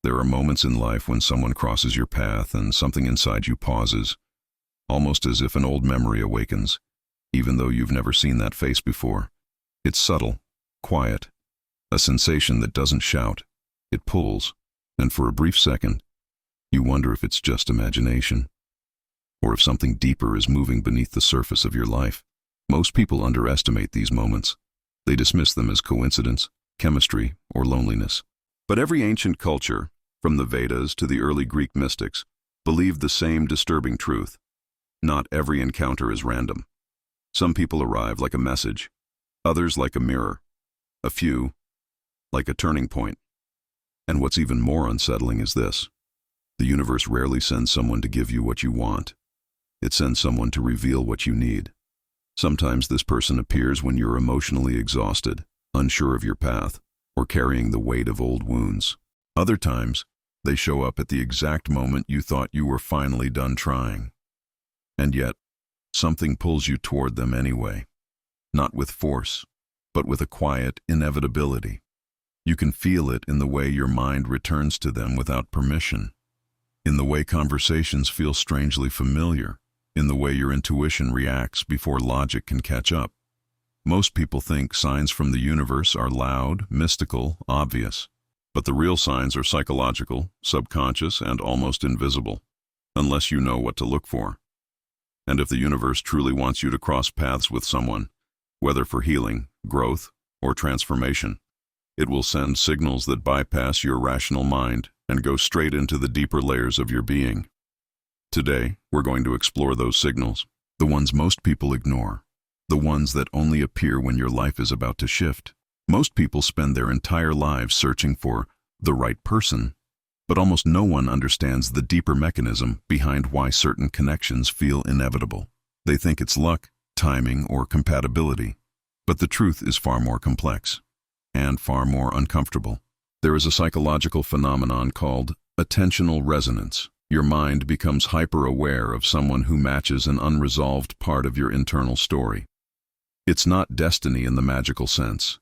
There are moments in life when someone crosses your path and something inside you pauses, almost as if an old memory awakens, even though you've never seen that face before. It's subtle, quiet, a sensation that doesn't shout. It pulls, and for a brief second, you wonder if it's just imagination, or if something deeper is moving beneath the surface of your life. Most people underestimate these moments. They dismiss them as coincidence, chemistry, or loneliness. But every ancient culture, from the Vedas to the early Greek mystics, believed the same disturbing truth. Not every encounter is random. Some people arrive like a message, others like a mirror, a few like a turning point. And what's even more unsettling is this: the universe rarely sends someone to give you what you want. It sends someone to reveal what you need. Sometimes this person appears when you're emotionally exhausted, unsure of your path, or carrying the weight of old wounds. Other times, they show up at the exact moment you thought you were finally done trying. And yet, something pulls you toward them anyway. Not with force, but with a quiet inevitability. You can feel it in the way your mind returns to them without permission, in the way conversations feel strangely familiar, in the way your intuition reacts before logic can catch up. Most people think signs from the universe are loud, mystical, obvious. But the real signs are psychological, subconscious, and almost invisible, unless you know what to look for. And if the universe truly wants you to cross paths with someone, whether for healing, growth, or transformation, it will send signals that bypass your rational mind and go straight into the deeper layers of your being. Today, we're going to explore those signals, the ones most people ignore, the ones that only appear when your life is about to shift. Most people spend their entire lives searching for the right person, but almost no one understands the deeper mechanism behind why certain connections feel inevitable. They think it's luck, timing, or compatibility, but the truth is far more complex and far more uncomfortable. There is a psychological phenomenon called attentional resonance. Your mind becomes hyper-aware of someone who matches an unresolved part of your internal story. It's not destiny in the magical sense.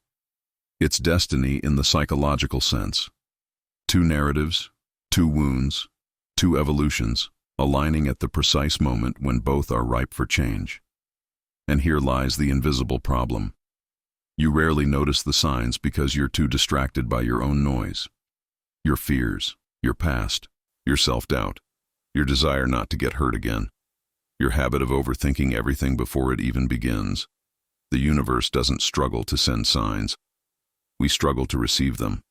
It's destiny in the psychological sense. Two narratives, two wounds, two evolutions, aligning at the precise moment when both are ripe for change. And here lies the invisible problem. You rarely notice the signs because you're too distracted by your own noise. Your fears, your past, your self-doubt, your desire not to get hurt again, your habit of overthinking everything before it even begins. The universe doesn't struggle to send signs. We struggle to receive them.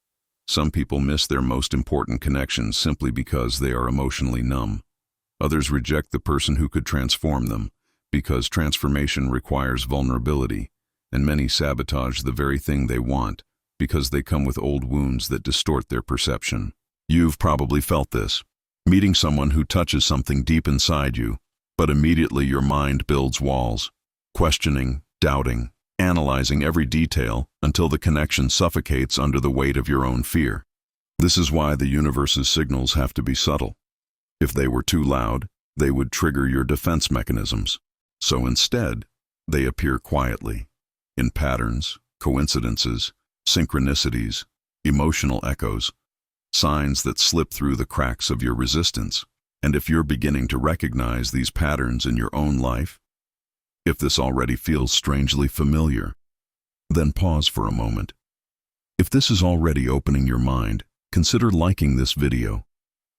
Some people miss their most important connections simply because they are emotionally numb. Others reject the person who could transform them because transformation requires vulnerability, and many sabotage the very thing they want because they come with old wounds that distort their perception. You've probably felt this, meeting someone who touches something deep inside you, but immediately your mind builds walls, questioning, doubting, analyzing every detail until the connection suffocates under the weight of your own fear. This is why the universe's signals have to be subtle. If they were too loud, they would trigger your defense mechanisms. So instead, they appear quietly, in patterns, coincidences, synchronicities, emotional echoes, signs that slip through the cracks of your resistance. And if you're beginning to recognize these patterns in your own life, if this already feels strangely familiar, then pause for a moment. If this is already opening your mind, consider liking this video.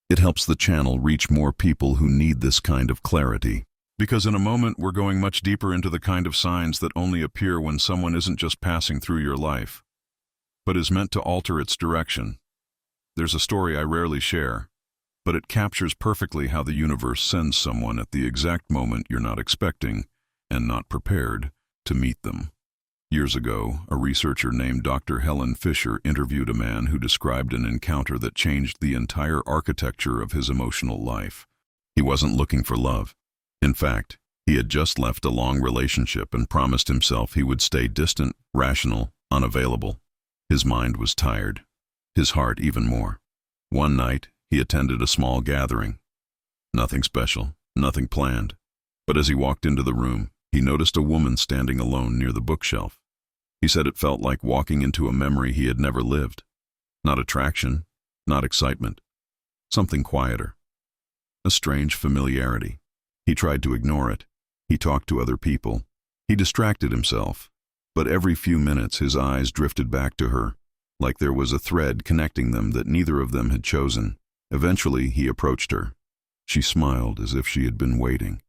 It helps the channel reach more people who need this kind of clarity. Because in a moment, we're going much deeper into the kind of signs that only appear when someone isn't just passing through your life, but is meant to alter its direction. There's a story I rarely share, but it captures perfectly how the universe sends someone at the exact moment you're not expecting and not prepared to meet them. Years ago, a researcher named Dr. Helen Fisher interviewed a man who described an encounter that changed the entire architecture of his emotional life. He wasn't looking for love. In fact, he had just left a long relationship and promised himself he would stay distant, rational, unavailable. His mind was tired, his heart even more. One night, he attended a small gathering. Nothing special, nothing planned. But as he walked into the room, he noticed a woman standing alone near the bookshelf. He said it felt like walking into a memory he had never lived. Not attraction, not excitement. Something quieter. A strange familiarity. He tried to ignore it. He talked to other people. He distracted himself. But every few minutes his eyes drifted back to her, like there was a thread connecting them that neither of them had chosen. Eventually he approached her. She smiled as if she had been waiting.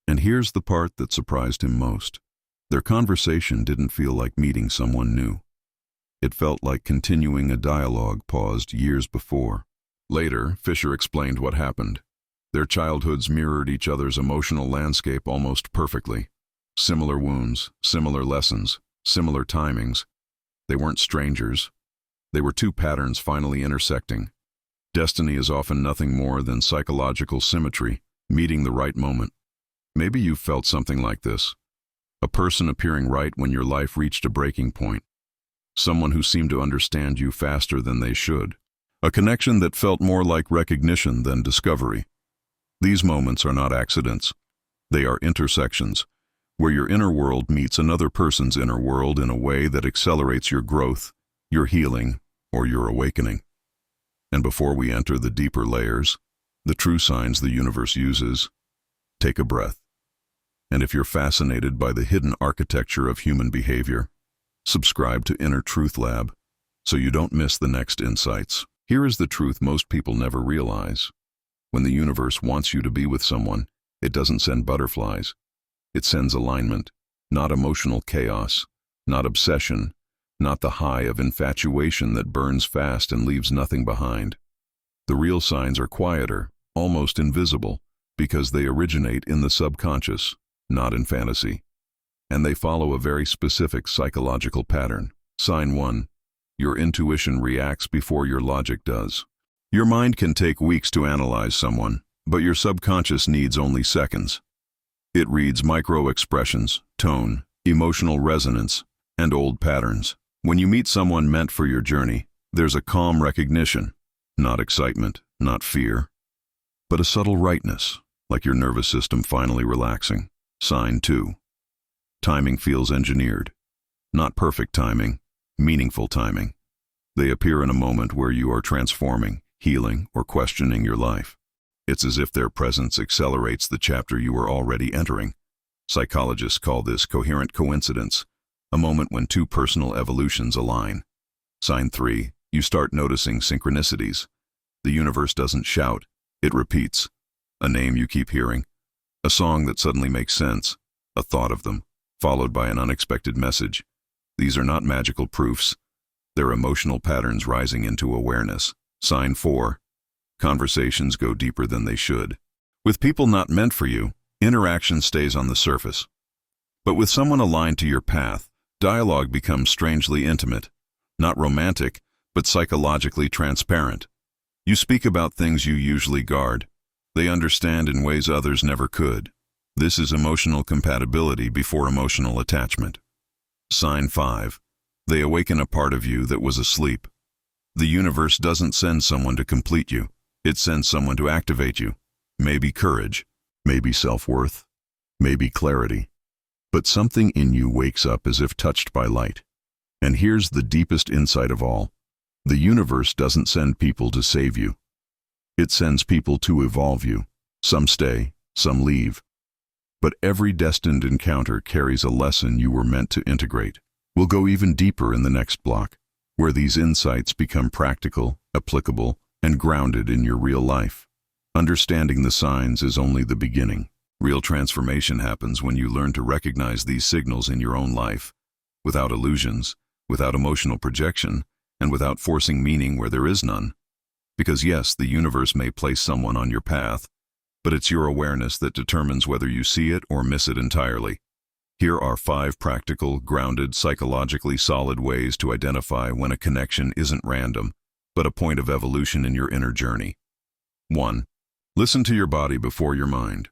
And here's the part that surprised him most. Their conversation didn't feel like meeting someone new. It felt like continuing a dialogue paused years before. Later, Fisher explained what happened. Their childhoods mirrored each other's emotional landscape almost perfectly. Similar wounds, similar lessons, similar timings. They weren't strangers. They were two patterns finally intersecting. Destiny is often nothing more than psychological symmetry, meeting the right moment. Maybe you've felt something like this. A person appearing right when your life reached a breaking point. Someone who seemed to understand you faster than they should. A connection that felt more like recognition than discovery. These moments are not accidents. They are intersections, where your inner world meets another person's inner world in a way that accelerates your growth, your healing, or your awakening. And before we enter the deeper layers, the true signs the universe uses, take a breath. And if you're fascinated by the hidden architecture of human behavior, subscribe to Inner Truth Lab so you don't miss the next insights. Here is the truth most people never realize. When the universe wants you to be with someone, it doesn't send butterflies. It sends alignment, not emotional chaos, not obsession, not the high of infatuation that burns fast and leaves nothing behind. The real signs are quieter, almost invisible, because they originate in the subconscious, not in fantasy. And they follow a very specific psychological pattern. Sign 1. Your intuition reacts before your logic does. Your mind can take weeks to analyze someone, but your subconscious needs only seconds. It reads micro-expressions, tone, emotional resonance, and old patterns. When you meet someone meant for your journey, there's a calm recognition, not excitement, not fear, but a subtle rightness, like your nervous system finally relaxing. Sign 2. Timing feels engineered. Not perfect timing, meaningful timing. They appear in a moment where you are transforming, healing, or questioning your life. It's as if their presence accelerates the chapter you are already entering. Psychologists call this coherent coincidence, a moment when two personal evolutions align. Sign 3. You start noticing synchronicities. The universe doesn't shout, it repeats. A name you keep hearing. A song that suddenly makes sense. A thought of them, followed by an unexpected message. These are not magical proofs. They're emotional patterns rising into awareness. Sign 4. Conversations go deeper than they should. With people not meant for you, interaction stays on the surface. But with someone aligned to your path, dialogue becomes strangely intimate. Not romantic, but psychologically transparent. You speak about things you usually guard. They understand in ways others never could. This is emotional compatibility before emotional attachment. Sign 5. They awaken a part of you that was asleep. The universe doesn't send someone to complete you. It sends someone to activate you. Maybe courage, maybe self-worth, maybe clarity. But something in you wakes up as if touched by light. And here's the deepest insight of all. The universe doesn't send people to save you. It sends people to evolve you. Some stay, some leave. But every destined encounter carries a lesson you were meant to integrate. We'll go even deeper in the next block, where these insights become practical, applicable, and grounded in your real life. Understanding the signs is only the beginning. Real transformation happens when you learn to recognize these signals in your own life, without illusions, without emotional projection, and without forcing meaning where there is none. Because yes, the universe may place someone on your path, but it's your awareness that determines whether you see it or miss it entirely. Here are 5 practical, grounded, psychologically solid ways to identify when a connection isn't random, but a point of evolution in your inner journey. 1. Listen to your body before your mind.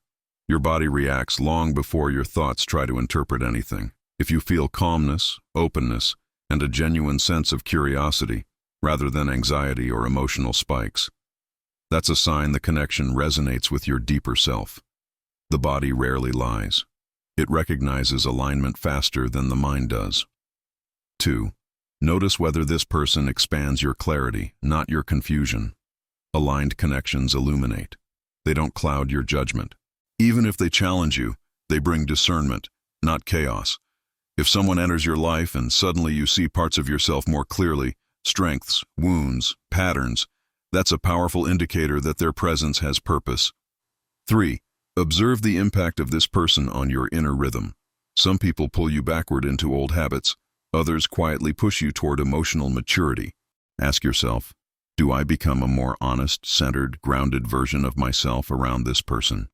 Your body reacts long before your thoughts try to interpret anything. If you feel calmness, openness, and a genuine sense of curiosity, rather than anxiety or emotional spikes, that's a sign the connection resonates with your deeper self. The body rarely lies. It recognizes alignment faster than the mind does. 2. Notice whether this person expands your clarity, not your confusion. Aligned connections illuminate. They don't cloud your judgment. Even if they challenge you, they bring discernment, not chaos. If someone enters your life and suddenly you see parts of yourself more clearly, strengths, wounds, patterns, that's a powerful indicator that their presence has purpose. 3. Observe the impact of this person on your inner rhythm. Some people pull you backward into old habits. Others quietly push you toward emotional maturity. Ask yourself, do I become a more honest, centered, grounded version of myself around this person?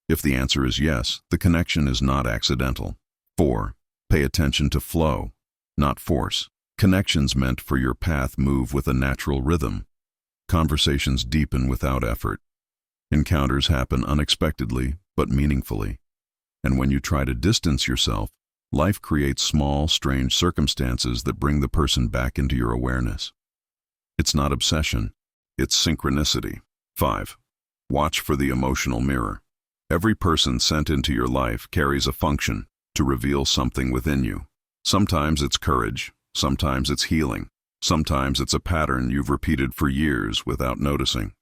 If the answer is yes, the connection is not accidental. 4. Pay attention to flow, not force. Connections meant for your path move with a natural rhythm. Conversations deepen without effort. Encounters happen unexpectedly, but meaningfully. And when you try to distance yourself, life creates small, strange circumstances that bring the person back into your awareness. It's not obsession, it's synchronicity. 5. Watch for the emotional mirror. Every person sent into your life carries a function to reveal something within you. Sometimes it's courage, sometimes it's healing, sometimes it's a pattern you've repeated for years without noticing.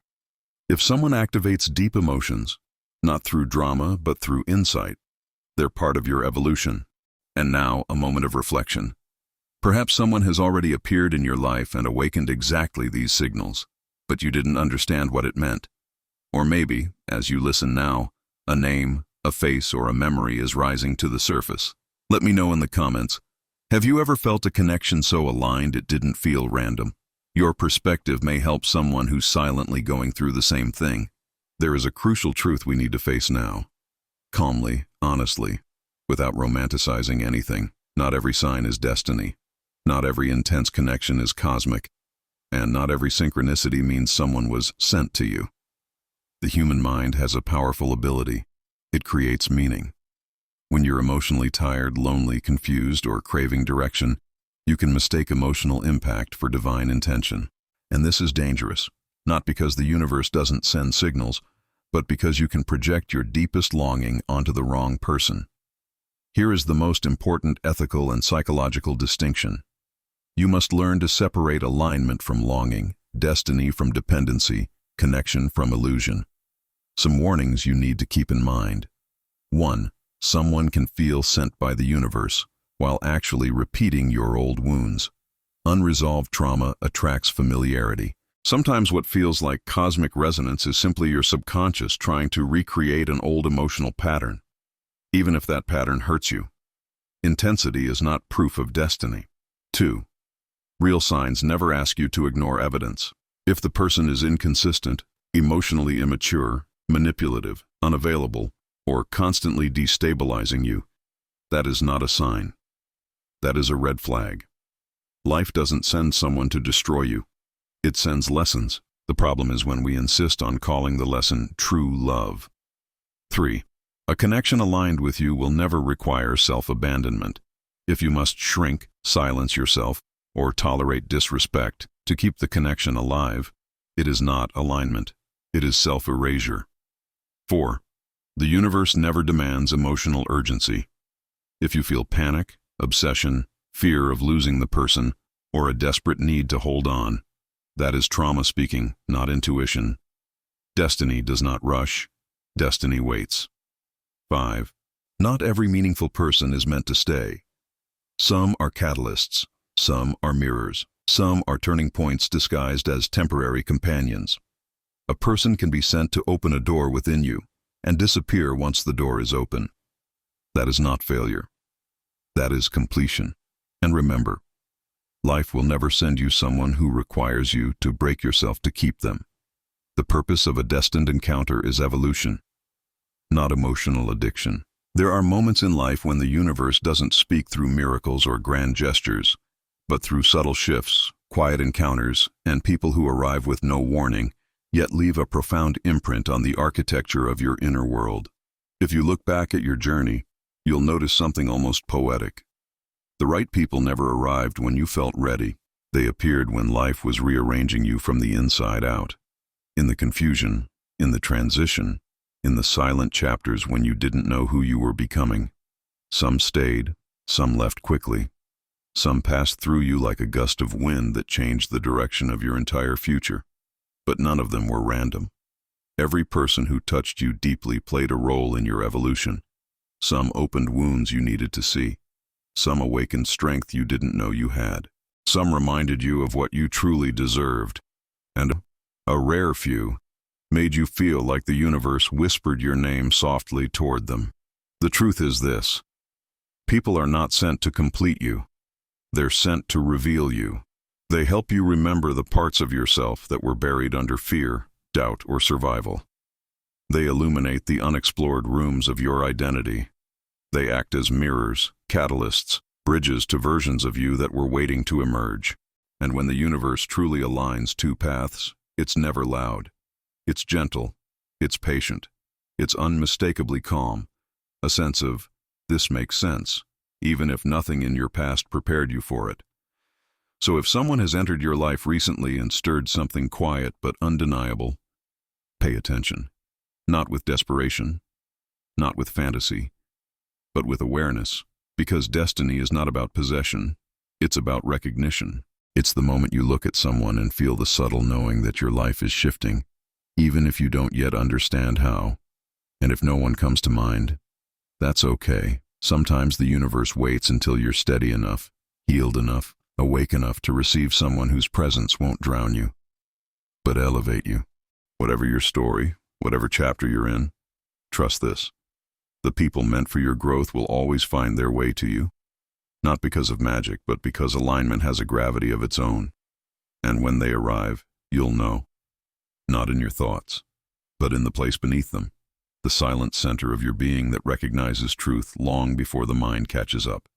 If someone activates deep emotions, not through drama but through insight, they're part of your evolution. And now, a moment of reflection. Perhaps someone has already appeared in your life and awakened exactly these signals, but you didn't understand what it meant. Or maybe, as you listen now, a name, a face, or a memory is rising to the surface. Let me know in the comments. Have you ever felt a connection so aligned it didn't feel random? Your perspective may help someone who's silently going through the same thing. There is a crucial truth we need to face now. Calmly, honestly, without romanticizing anything. Not every sign is destiny. Not every intense connection is cosmic. And not every synchronicity means someone was sent to you. The human mind has a powerful ability. It creates meaning. When you're emotionally tired, lonely, confused, or craving direction, you can mistake emotional impact for divine intention. And this is dangerous, not because the universe doesn't send signals, but because you can project your deepest longing onto the wrong person. Here is the most important ethical and psychological distinction. You must learn to separate alignment from longing, destiny from dependency, connection from illusion. Some warnings you need to keep in mind. 1. Someone can feel sent by the universe, while actually repeating your old wounds. Unresolved trauma attracts familiarity. Sometimes what feels like cosmic resonance is simply your subconscious trying to recreate an old emotional pattern, even if that pattern hurts you. Intensity is not proof of destiny. 2. Real signs never ask you to ignore evidence. If the person is inconsistent, emotionally immature, manipulative, unavailable, or constantly destabilizing you, that is not a sign. That is a red flag. Life doesn't send someone to destroy you. It sends lessons. The problem is when we insist on calling the lesson true love. 3. A connection aligned with you will never require self-abandonment. If you must shrink, silence yourself, or tolerate disrespect to keep the connection alive, it is not alignment. It is self-erasure. 4. The universe never demands emotional urgency. If you feel panic, obsession, fear of losing the person, or a desperate need to hold on, that is trauma speaking, not intuition. Destiny does not rush. Destiny waits. 5. Not every meaningful person is meant to stay. Some are catalysts. Some are mirrors. Some are turning points disguised as temporary companions. A person can be sent to open a door within you and disappear once the door is open. That is not failure. That is completion. And remember, life will never send you someone who requires you to break yourself to keep them. The purpose of a destined encounter is evolution, not emotional addiction. There are moments in life when the universe doesn't speak through miracles or grand gestures, but through subtle shifts, quiet encounters, and people who arrive with no warning, yet leave a profound imprint on the architecture of your inner world. If you look back at your journey, you'll notice something almost poetic. The right people never arrived when you felt ready. They appeared when life was rearranging you from the inside out. In the confusion, in the transition, in the silent chapters when you didn't know who you were becoming. Some stayed, some left quickly. Some passed through you like a gust of wind that changed the direction of your entire future. But none of them were random. Every person who touched you deeply played a role in your evolution. Some opened wounds you needed to see. Some awakened strength you didn't know you had. Some reminded you of what you truly deserved. And a rare few made you feel like the universe whispered your name softly toward them. The truth is this: people are not sent to complete you. They're sent to reveal you. They help you remember the parts of yourself that were buried under fear, doubt, or survival. They illuminate the unexplored rooms of your identity. They act as mirrors, catalysts, bridges to versions of you that were waiting to emerge. And when the universe truly aligns two paths, it's never loud. It's gentle. It's patient. It's unmistakably calm. A sense of, this makes sense, even if nothing in your past prepared you for it. So if someone has entered your life recently and stirred something quiet but undeniable, pay attention. Not with desperation, not with fantasy, but with awareness. Because destiny is not about possession, it's about recognition. It's the moment you look at someone and feel the subtle knowing that your life is shifting, even if you don't yet understand how. And if no one comes to mind, that's okay. Sometimes the universe waits until you're steady enough, healed enough, awake enough to receive someone whose presence won't drown you, but elevate you. Whatever your story, whatever chapter you're in, trust this: the people meant for your growth will always find their way to you, not because of magic, but because alignment has a gravity of its own. And when they arrive, you'll know, not in your thoughts, but in the place beneath them, the silent center of your being that recognizes truth long before the mind catches up.